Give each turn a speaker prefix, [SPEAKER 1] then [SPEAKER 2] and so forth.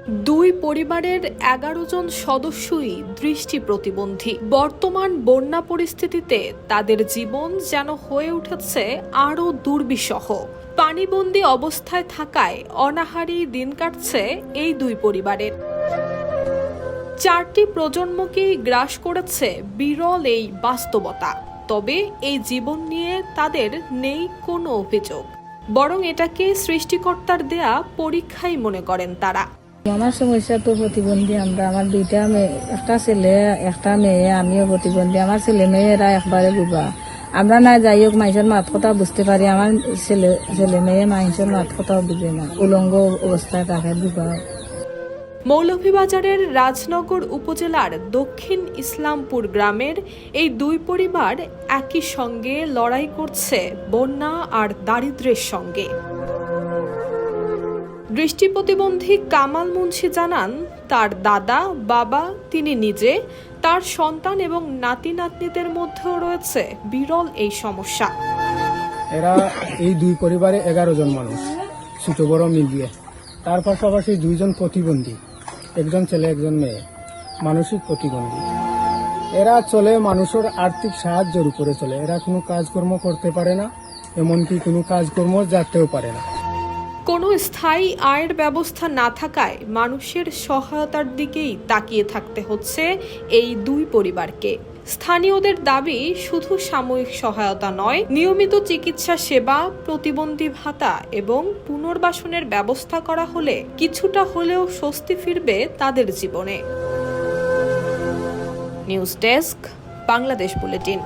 [SPEAKER 1] দুই পরিবারের ১১ জন সদস্যই দৃষ্টি প্রতিবন্ধী। বর্তমান বন্যা পরিস্থিতিতে তাদের জীবন যেন হয়ে উঠেছে আরও দুর্বিষহ। পানিবন্দী অবস্থায় থাকায় অনাহারী দিন কাটছে এই দুই পরিবারের। 4টি প্রজন্মকেই গ্রাস করেছে বিরল এই বাস্তবতা। তবে এই জীবন নিয়ে তাদের নেই কোনো অভিযোগ, বরং এটাকে সৃষ্টিকর্তার দেয়া পরীক্ষাই মনে করেন তারা।
[SPEAKER 2] আমার সমস্যা তো প্রতিবন্ধী আমরা, আমার দুইটা মেয়ে, একটা ছেলে একটা মেয়ে, আমিও প্রতিবন্ধী। আমার ছেলে মেয়েরা একবারে বুবা। আমরা না যাই হোক মানুষের মাত কথা বুঝতে পারি, আমার ছেলে মেয়ে মানুষের মাত কথাও বুঝে না, উলঙ্গ অবস্থায় থাকে, বুবা।
[SPEAKER 1] মৌলভীবাজারের রাজনগর উপজেলার দক্ষিণ ইসলামপুর গ্রামের এই দুই পরিবার একই সঙ্গে লড়াই করছে বন্যা আর দারিদ্র্যের সঙ্গে। দৃষ্টি প্রতিবন্ধী কামাল মুন্সি জানান, তার দাদা, বাবা, তিনি নিজে, তার সন্তান এবং নাতি নাতনিদের মধ্যেও রয়েছে বিরল এই সমস্যা।
[SPEAKER 3] এরা এই দুই পরিবারে 11 জন মানুষ, ছোট বড় মিলিয়ে। তার পাশাপাশি 2 জন প্রতিবন্ধী, একজন ছেলে একজন মেয়ে, মানসিক প্রতিবন্ধী। এরা চলে মানুষের আর্থিক সাহায্যের উপরে চলে। এরা কোনো কাজকর্ম করতে পারে না, এমনকি কোনো কাজকর্ম যেতেও পারে না।
[SPEAKER 1] কোনো স্থায়ী আয়ের ব্যবস্থা না থাকায় মানুষের সহায়তার দিকেই তাকিয়ে থাকতে হচ্ছে এই দুই পরিবারকে। স্থানীয়দের দাবি, শুধু সাময়িক সহায়তা নয়, নিয়মিত চিকিৎসা সেবা, প্রতিবন্ধী ভাতা এবং পুনর্বাসনের ব্যবস্থা করা হলে কিছুটা হলেও স্বস্তি ফিরবে তাদের জীবনে। News desk, Bangladesh bulletin.